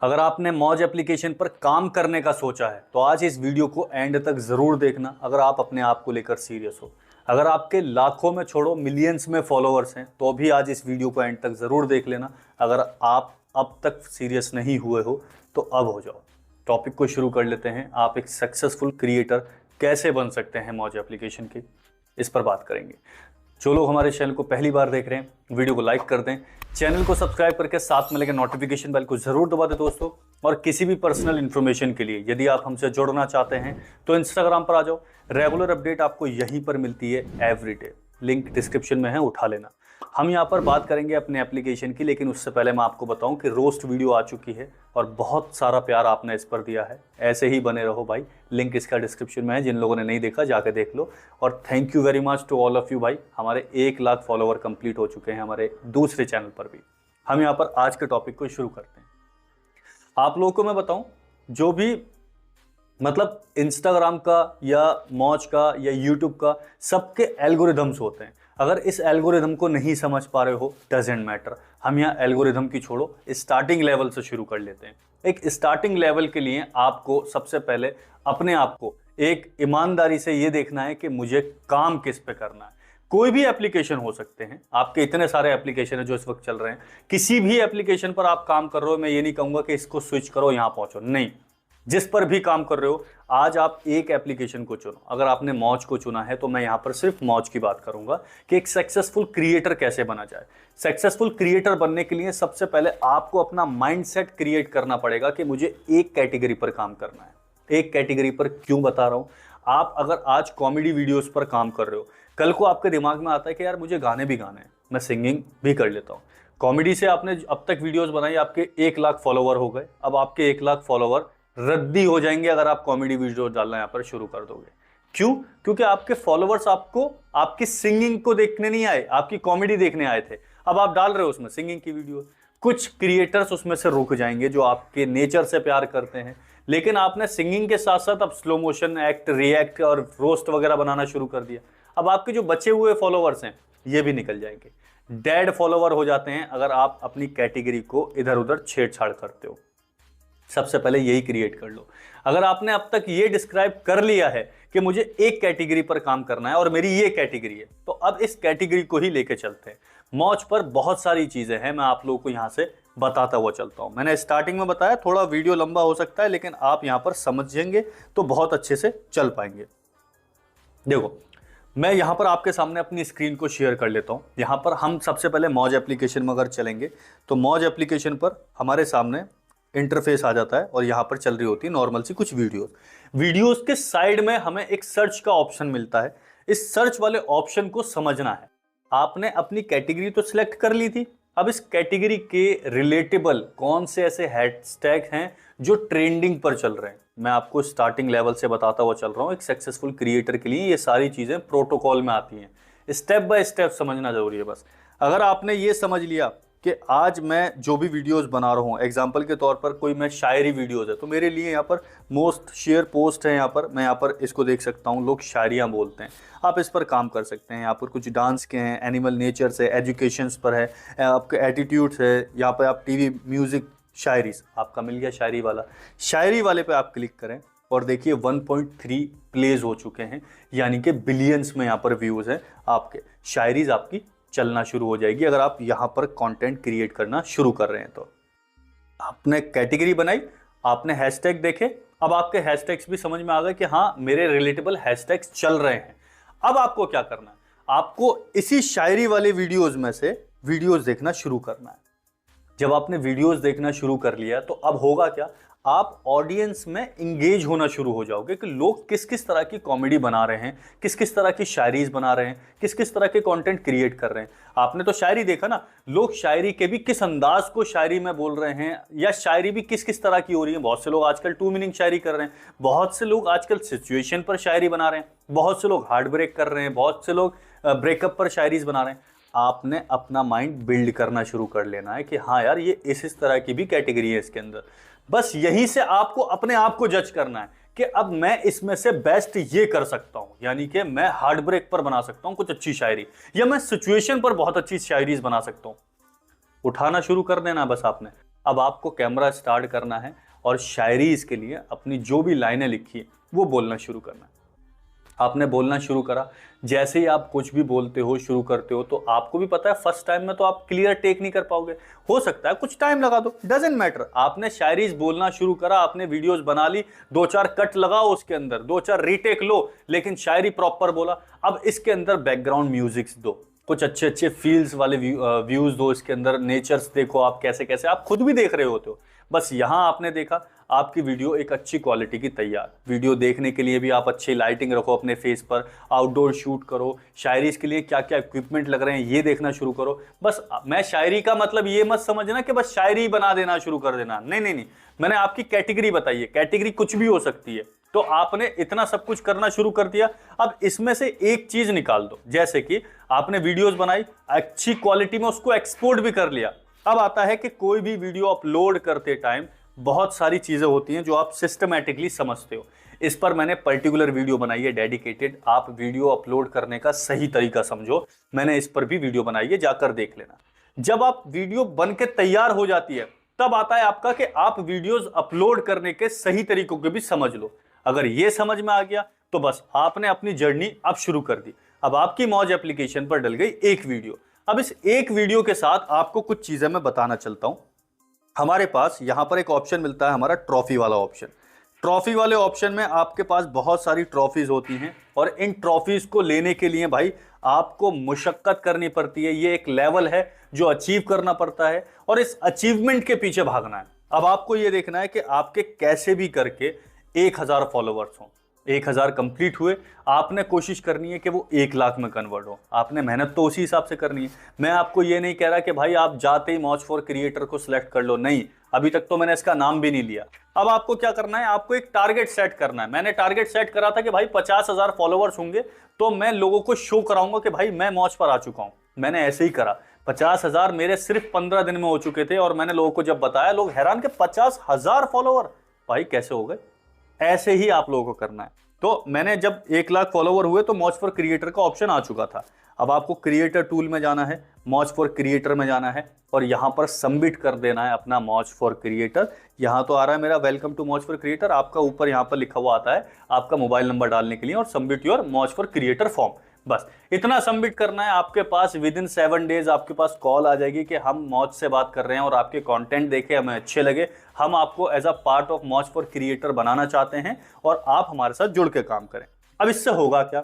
अगर आपने मौज एप्लीकेशन पर काम करने का सोचा है तो आज इस वीडियो को एंड तक जरूर देखना। अगर आप अपने आप को लेकर सीरियस हो, अगर आपके लाखों में छोड़ो मिलियंस में फॉलोअर्स हैं तो भी आज इस वीडियो को एंड तक जरूर देख लेना। अगर आप अब तक सीरियस नहीं हुए हो तो अब हो जाओ। टॉपिक को शुरू कर लेते हैं। आप एक सक्सेसफुल क्रिएटर कैसे बन सकते हैं मौज एप्लीकेशन की, इस पर बात करेंगे। जो लोग हमारे चैनल को पहली बार देख रहे हैं वीडियो को लाइक कर दें, चैनल को सब्सक्राइब करके साथ में लेकर नोटिफिकेशन बेल को जरूर दबा दें दोस्तों। और किसी भी पर्सनल इन्फॉर्मेशन के लिए यदि आप हमसे जुड़ना चाहते हैं तो इंस्टाग्राम पर आ जाओ। रेगुलर अपडेट आपको यहीं पर मिलती है एवरीडे, लिंक डिस्क्रिप्शन में है, उठा लेना। हम यहाँ पर बात करेंगे अपने एप्लीकेशन की, लेकिन उससे पहले मैं आपको बताऊं कि रोस्ट वीडियो आ चुकी है और बहुत सारा प्यार आपने इस पर दिया है। ऐसे ही बने रहो भाई, लिंक इसका डिस्क्रिप्शन में है। जिन लोगों ने नहीं देखा जाके देख लो। और thank you very much to all of you भाई। हमारे 1 लाख फॉलोवर कंप्लीट हो चुके हैं हमारे दूसरे चैनल पर भी। हम यहाँ पर आज के टॉपिक को शुरू करते हैं। आप लोगों को मैं बताऊं, जो भी मतलब इंस्टाग्राम का या मौज का या यूट्यूब का, सबके एल्गोरिदम्स होते हैं। अगर इस एल्गोरिदम को नहीं समझ पा रहे हो, डजेंट मैटर। हम यहाँ एल्गोरिदम की छोड़ो, स्टार्टिंग लेवल से शुरू कर लेते हैं। एक स्टार्टिंग लेवल के लिए आपको सबसे पहले अपने आप को एक ईमानदारी से ये देखना है कि मुझे काम किस पे करना है। कोई भी एप्लीकेशन हो सकते हैं, आपके इतने सारे एप्लीकेशन है जो इस वक्त चल रहे हैं। किसी भी एप्लीकेशन पर आप काम कर रहे हो, मैं ये नहीं कहूंगा कि इसको स्विच करो यहां पहुंचो, नहीं। जिस पर भी काम कर रहे हो आज आप एक एप्लीकेशन को चुनो। अगर आपने मौज को चुना है तो मैं यहां पर सिर्फ मौज की बात करूंगा कि एक सक्सेसफुल क्रिएटर कैसे बना जाए। सक्सेसफुल क्रिएटर बनने के लिए सबसे पहले आपको अपना माइंडसेट क्रिएट करना पड़ेगा कि मुझे एक कैटेगरी पर काम करना है। एक कैटेगरी पर क्यों बता रहा हूं, आप अगर आज कॉमेडी वीडियोस पर काम कर रहे हो, कल को आपके दिमाग में आता है कि यार मुझे गाने भी गाने हैं, मैं सिंगिंग भी कर लेता हूं। कॉमेडी से आपने अब तक वीडियोस बनाई, आपके 1 लाख फॉलोवर हो गए। अब आपके 1 लाख फॉलोवर रद्दी हो जाएंगे अगर आप कॉमेडी वीडियो डालना यहाँ पर शुरू कर दोगे। क्यों? क्योंकि आपके फॉलोवर्स आपको आपकी सिंगिंग को देखने नहीं आए, आपकी कॉमेडी देखने आए थे। अब आप डाल रहे हो उसमें सिंगिंग की वीडियो। कुछ क्रिएटर्स उसमें से रुक जाएंगे जो आपके नेचर से प्यार करते हैं, लेकिन आपने सिंगिंग के साथ साथ अब स्लो मोशन एक्ट, रिएक्ट और रोस्ट वगैरह बनाना शुरू कर दिया। अब आपके जो बचे हुए फॉलोवर्स हैं ये भी निकल जाएंगे, डेड फॉलोवर हो जाते हैं अगर आप अपनी कैटेगरी को इधर उधर छेड़छाड़ करते हो। सबसे पहले यही क्रिएट कर लो। अगर आपने अब तक ये डिस्क्राइब कर लिया है कि मुझे एक कैटेगरी पर काम करना है और मेरी ये कैटेगरी है, तो अब इस कैटेगरी को ही लेके चलते हैं। मौज पर बहुत सारी चीजें हैं, मैं आप लोगों को यहां से बताता हुआ चलता हूं। मैंने स्टार्टिंग में बताया थोड़ा वीडियो लंबा हो सकता है, लेकिन आप यहां पर समझेंगे तो बहुत अच्छे से चल पाएंगे। देखो, मैं यहां पर आपके सामने अपनी स्क्रीन को शेयर कर लेता हूं। यहां पर हम सबसे पहले मौज एप्लीकेशन में अगर चलेंगे तो मौज एप्लीकेशन पर हमारे सामने इंटरफेस आ जाता है और यहां पर चल रही होती है नॉर्मल सी कुछ वीडियोस के साइड में हमें एक सर्च का ऑप्शन मिलता है। इस सर्च वाले ऑप्शन को समझना है। आपने अपनी कैटेगरी तो सिलेक्ट कर ली थी, अब इस कैटेगरी के रिलेटेबल कौन से ऐसे हैशटैग हैं जो ट्रेंडिंग पर चल रहे हैं। मैं आपको स्टार्टिंग लेवल से बताता हुआ चल रहा हूं। एक सक्सेसफुल क्रिएटर के लिए ये सारी चीजें प्रोटोकॉल में आती हैं, स्टेप बाय स्टेप समझना जरूरी है। बस अगर आपने ये समझ लिया कि आज मैं जो भी वीडियोस बना रहा हूँ, एग्जांपल के तौर पर कोई मैं शायरी वीडियोस है तो मेरे लिए यहाँ पर मोस्ट शेयर पोस्ट है। यहाँ पर मैं यहाँ पर इसको देख सकता हूँ, लोग शायरियाँ बोलते हैं, आप इस पर काम कर सकते हैं। यहाँ पर कुछ डांस के हैं, एनिमल नेचर से, एजुकेशंस पर है, आपके एटीट्यूड्स है। यहाँ पर आप टीवी म्यूजिक शायरी, आपका मिल गया शायरी वाला। शायरी वाले पे आप क्लिक करें और देखिए 1.3 प्लेज हो चुके हैं, यानी कि बिलियंस में यहाँ पर व्यूज हैं। आपके शायरीज आपकी चलना शुरू हो जाएगी अगर आप यहां पर कंटेंट क्रिएट करना शुरू कर रहे हैं। तो आपने कैटेगरी बनाई, आपने हैशटैग देखे, अब आपके हैशटैग्स भी समझ में आ गए कि हाँ मेरे रिलेटेबल हैशटैग्स चल रहे हैं। अब आपको क्या करना है, आपको इसी शायरी वाले वीडियोस में से वीडियोस देखना शुरू करना है। जब आपने वीडियोस देखना शुरू कर लिया तो अब होगा क्या, आप ऑडियंस में इंगेज होना शुरू हो जाओगे कि लोग किस किस तरह की कॉमेडी बना रहे हैं, किस किस तरह की शायरीज बना रहे हैं, किस किस तरह के कंटेंट क्रिएट कर रहे हैं। आपने तो शायरी देखा ना, लोग शायरी के भी किस अंदाज को शायरी में बोल रहे हैं, या शायरी भी किस किस तरह की हो रही है। बहुत से लोग आजकल 2 मीनिंग शायरी कर रहे हैं, बहुत से लोग आजकल सिचुएशन पर शायरी बना रहे हैं, बहुत से लोग हार्ट ब्रेक कर रहे हैं, बहुत से लोग ब्रेकअप पर शायरीज बना रहे हैं। आपने अपना माइंड बिल्ड करना शुरू कर लेना है कि हाँ यार ये इस तरह की भी कैटेगरी है इसके अंदर। बस यहीं से आपको अपने आप को जज करना है कि अब मैं इसमें से बेस्ट ये कर सकता हूं, यानी कि मैं हार्ट ब्रेक पर बना सकता हूं कुछ अच्छी शायरी, या मैं सिचुएशन पर बहुत अच्छी शायरीज बना सकता हूं। उठाना शुरू कर देना बस आपने। अब आपको कैमरा स्टार्ट करना है और शायरी इसके लिए अपनी जो भी लाइनें लिखी है वो बोलना शुरू करना है। आपने बोलना शुरू करा, जैसे ही आप कुछ भी बोलते हो शुरू करते हो तो आपको भी पता है फर्स्ट टाइम में तो आप क्लियर टेक नहीं कर पाओगे, हो सकता है कुछ टाइम लगा दो, डजेंट मैटर। आपने शायरी बोलना शुरू करा, आपने वीडियोस बना ली, 2-4 कट लगाओ उसके अंदर, 2-4 रीटेक लो, लेकिन शायरी प्रॉपर बोला। अब इसके अंदर बैकग्राउंड म्यूजिक्स दो, कुछ अच्छे अच्छे फील्स वाले व्यूज दो, इसके अंदर नेचर्स देखो आप कैसे कैसे, आप खुद भी देख रहे होते हो। बस यहां आपने देखा आपकी वीडियो एक अच्छी क्वालिटी की तैयार। वीडियो देखने के लिए भी आप अच्छी लाइटिंग रखो अपने फेस पर, आउटडोर शूट करो, शायरी के लिए क्या क्या इक्विपमेंट लग रहे हैं ये देखना शुरू करो। बस मैं शायरी का मतलब ये मत समझना कि बस शायरी बना देना शुरू कर देना, नहीं नहीं नहीं, मैंने आपकी कैटेगरी बताई है, कैटेगरी कुछ भी हो सकती है। तो आपने इतना सब कुछ करना शुरू कर दिया, अब इसमें से एक चीज निकाल दो, जैसे कि आपने वीडियोस बनाई अच्छी क्वालिटी में, उसको एक्सपोर्ट भी कर लिया। अब आता है कि कोई भी वीडियो अपलोड करते टाइम बहुत सारी चीजें होती हैं जो आप सिस्टमैटिकली समझते हो। इस पर मैंने पर्टिकुलर वीडियो बनाई है डेडिकेटेड, आप वीडियो अपलोड करने का सही तरीका समझो, मैंने इस पर भी वीडियो बनाई है, जाकर देख लेना। जब आप वीडियो बन के तैयार हो जाती है तब आता है आपका कि आप वीडियोस अपलोड करने के सही तरीकों को भी समझ लो। अगर ये समझ में आ गया तो बस आपने अपनी जर्नी अब शुरू कर दी। अब आपकी मौज एप्लीकेशन पर डल गई एक वीडियो। अब इस एक वीडियो के साथ आपको कुछ चीजें मैं बताना चलता हूं। हमारे पास यहां पर एक ऑप्शन मिलता है हमारा ट्रॉफी वाला ऑप्शन। ट्रॉफी वाले ऑप्शन में आपके पास बहुत सारी ट्रॉफीज होती हैं और इन ट्रॉफीज को लेने के लिए भाई आपको मुशक्कत करनी पड़ती है। ये एक लेवल है जो अचीव करना पड़ता है और इस अचीवमेंट के पीछे भागना है। अब आपको ये देखना है कि आपके कैसे भी करके 1000 फॉलोवर्स हों, 1000 कंप्लीट हुए, आपने कोशिश करनी है कि वो 1 लाख में कन्वर्ट हो। आपने मेहनत तो उसी हिसाब से करनी है। मैं आपको ये नहीं कह रहा कि भाई आप जाते ही मौज फॉर क्रिएटर को सिलेक्ट कर लो, नहीं, अभी तक तो मैंने इसका नाम भी नहीं लिया। अब आपको क्या करना है, आपको एक टारगेट सेट करना है। मैंने टारगेट सेट करा था कि भाई 50,000 फॉलोवर्स होंगे तो मैं लोगों को शो कराऊंगा कि भाई मैं मौज पर आ चुका हूं। मैंने ऐसे ही करा, 50,000 मेरे सिर्फ 15 दिन में हो चुके थे और मैंने लोगों को जब बताया लोग हैरान के 50,000 फॉलोवर भाई कैसे हो गए। ऐसे ही आप लोगों को करना है। तो मैंने जब 1 लाख फॉलोवर हुए तो मौज फॉर क्रिएटर का ऑप्शन आ चुका था। अब आपको क्रिएटर टूल में जाना है, मौज फॉर क्रिएटर में जाना है और यहां पर सबमिट कर देना है अपना मौज फॉर क्रिएटर। यहां तो आ रहा है मेरा वेलकम टू मौज फॉर क्रिएटर, आपका ऊपर यहां पर लिखा हुआ आता है आपका मोबाइल नंबर डालने के लिए और सबमिट योर मौज फॉर क्रिएटर फॉर्म। बस इतना सबमिट करना है। आपके पास विद इन 7 डेज आपके पास कॉल आ जाएगी कि हम मौज से बात कर रहे हैं और आपके कंटेंट देखे हमें अच्छे लगे, हम आपको एज अ पार्ट ऑफ मौज फॉर क्रिएटर बनाना चाहते हैं और आप हमारे साथ जुड़ के काम करें। अब इससे होगा क्या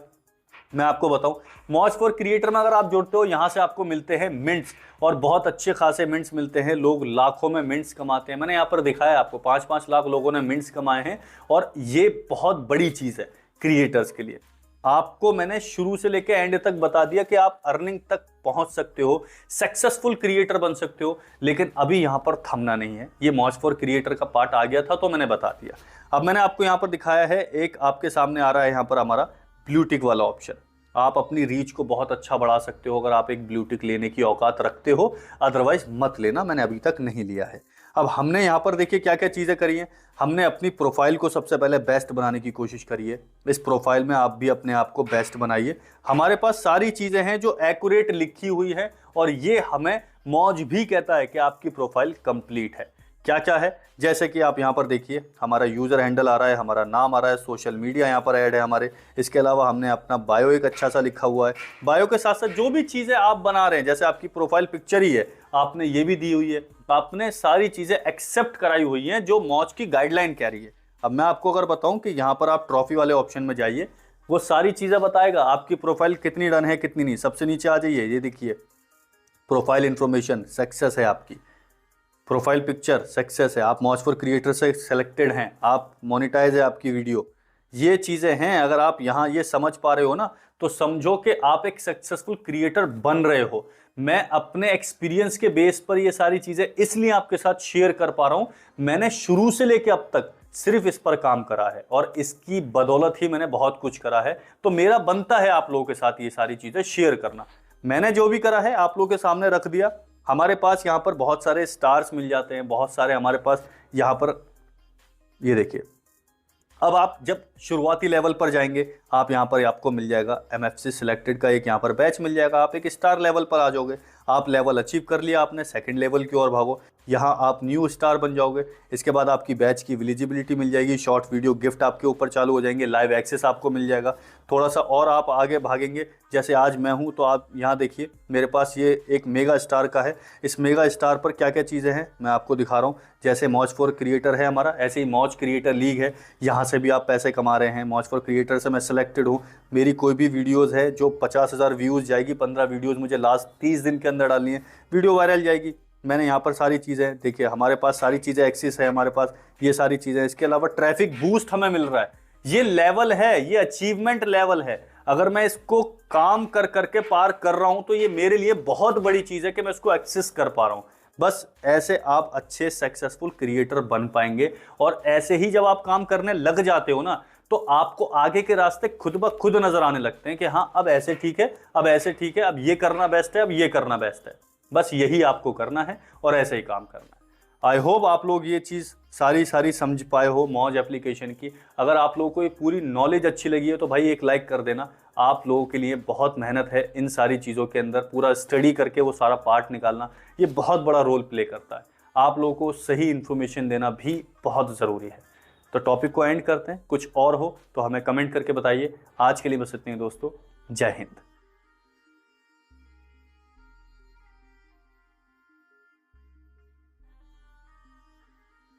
मैं आपको बताऊं। मौज फॉर क्रिएटर में अगर आप जुड़ते हो यहां से आपको मिलते हैं मिंट्स और बहुत अच्छे खासे मिंट्स मिलते हैं। लोग लाखों में मिंट्स कमाते हैं। मैंने यहां पर दिखाया आपको 5-5 लाख लोगों ने मिंट्स कमाए हैं और ये बहुत बड़ी चीज है क्रिएटर्स के लिए। आपको मैंने शुरू से लेकर एंड तक बता दिया कि आप अर्निंग तक पहुंच सकते हो, सक्सेसफुल क्रिएटर बन सकते हो, लेकिन अभी यहां पर थमना नहीं है। ये मौज फॉर क्रिएटर का पार्ट आ गया था तो मैंने बता दिया। अब मैंने आपको यहां पर दिखाया है, एक आपके सामने आ रहा है यहां पर हमारा ब्लू टिक वाला ऑप्शन। आप अपनी रीच को बहुत अच्छा बढ़ा सकते हो अगर आप एक ब्लू टिक लेने की औकात रखते हो, अदरवाइज मत लेना, मैंने अभी तक नहीं लिया है। अब हमने यहाँ पर देखिए क्या क्या चीज़ें करी हैं। हमने अपनी प्रोफाइल को सबसे पहले बेस्ट बनाने की कोशिश करी है। इस प्रोफाइल में आप भी अपने आप को बेस्ट बनाइए। हमारे पास सारी चीज़ें हैं जो एक्यूरेट लिखी हुई है और ये हमें मौज भी कहता है कि आपकी प्रोफाइल कंप्लीट है। क्या क्या है, जैसे कि आप यहाँ पर देखिए हमारा यूज़र हैंडल आ रहा है, हमारा नाम आ रहा है, सोशल मीडिया यहाँ पर ऐड है हमारे। इसके अलावा हमने अपना बायो एक अच्छा सा लिखा हुआ है। बायो के साथ साथ जो भी चीज़ें आप बना रहे हैं, जैसे आपकी प्रोफाइल पिक्चर ही है, आपने ये भी दी हुई है। आपने सारी चीज़ें एक्सेप्ट कराई हुई हैं जो मौज की गाइडलाइन कह रही है। अब मैं आपको अगर बताऊं कि यहाँ पर आप ट्रॉफी वाले ऑप्शन में जाइए, वो सारी चीज़ें बताएगा आपकी प्रोफाइल कितनी डन है कितनी नहीं। सबसे नीचे आ जाइए, ये देखिए प्रोफाइल इन्फॉर्मेशन सक्सेस है, आपकी प्रोफाइल पिक्चर सक्सेस है, आप मौज फॉर क्रिएटर से सिलेक्टेड हैं, आप मोनेटाइज है आपकी वीडियो। ये चीज़ें हैं, अगर आप यहाँ ये समझ पा रहे हो ना तो समझो कि आप एक सक्सेसफुल क्रिएटर बन रहे हो। मैं अपने एक्सपीरियंस के बेस पर ये सारी चीज़ें इसलिए आपके साथ शेयर कर पा रहा हूँ। मैंने शुरू से लेकर अब तक सिर्फ इस पर काम करा है और इसकी बदौलत ही मैंने बहुत कुछ करा है। तो मेरा बनता है आप लोगों के साथ ये सारी चीज़ें शेयर करना। मैंने जो भी करा है आप लोगों के सामने रख दिया। हमारे पास यहाँ पर बहुत सारे स्टार्स मिल जाते हैं, बहुत सारे हमारे पास यहाँ पर, ये देखिए। अब आप जब शुरुआती लेवल पर जाएंगे आप यहाँ पर आपको मिल जाएगा MFC सिलेक्टेड का एक यहाँ पर बैच मिल जाएगा। आप एक स्टार लेवल पर आ जाओगे। आप लेवल अचीव कर लिया आपने, सेकंड लेवल की ओर भागो। यहाँ आप न्यू स्टार बन जाओगे। इसके बाद आपकी बैच की विजिबिलिटी मिल जाएगी, शॉर्ट वीडियो गिफ्ट आपके ऊपर चालू हो जाएंगे, लाइव एक्सेस आपको मिल जाएगा। थोड़ा सा और आप आगे भागेंगे, जैसे आज मैं हूँ तो आप यहाँ देखिए मेरे पास ये एक मेगा स्टार का है। इस मेगा स्टार पर क्या क्या चीज़ें हैं मैं आपको दिखा रहा हूँ। जैसे मौज फॉर क्रिएटर है हमारा, ऐसे ही मौज क्रिएटर लीग है, यहाँ से भी आप पैसे कमा रहे हैं। मौज फॉर क्रिएटर से मैं सिलेक्टेड हूँ। मेरी कोई भी वीडियोज़ है जो 50,000 व्यूज़ जाएगी, 15 वीडियोज़ मुझे लास्ट 30 दिन के अंदर डालनी है, वीडियो वायरल जाएगी। मैंने यहाँ पर सारी चीज़ें देखिए, हमारे पास सारी चीज़ें एक्सेस है, हमारे पास ये सारी चीज़ें। इसके अलावा ट्रैफिक बूस्ट हमें मिल रहा है। ये लेवल है, ये अचीवमेंट लेवल है। अगर मैं इसको काम कर करके पार कर रहा हूं तो ये मेरे लिए बहुत बड़ी चीज़ है कि मैं इसको एक्सेस कर पा रहा हूं। बस ऐसे आप अच्छे सक्सेसफुल क्रिएटर बन पाएंगे। और ऐसे ही जब आप काम करने लग जाते हो ना, तो आपको आगे के रास्ते खुद ब खुद नजर आने लगते हैं कि हाँ अब ऐसे ठीक है, अब ऐसे ठीक है, अब ये करना बेस्ट है, अब ये करना बेस्ट है। बस यही आपको करना है और ऐसे ही काम करना है। आई होप आप लोग ये चीज़ सारी समझ पाए हो मौज एप्लीकेशन की। अगर आप लोगों को ये पूरी नॉलेज अच्छी लगी है तो भाई एक लाइक कर देना। आप लोगों के लिए बहुत मेहनत है इन सारी चीज़ों के अंदर, पूरा स्टडी करके वो सारा पार्ट निकालना ये बहुत बड़ा रोल प्ले करता है। आप लोगों को सही इन्फॉर्मेशन देना भी बहुत ज़रूरी है। तो टॉपिक को एंड करते हैं, कुछ और हो तो हमें कमेंट करके बताइए। आज के लिए बस इतनी दोस्तों, जय हिंद।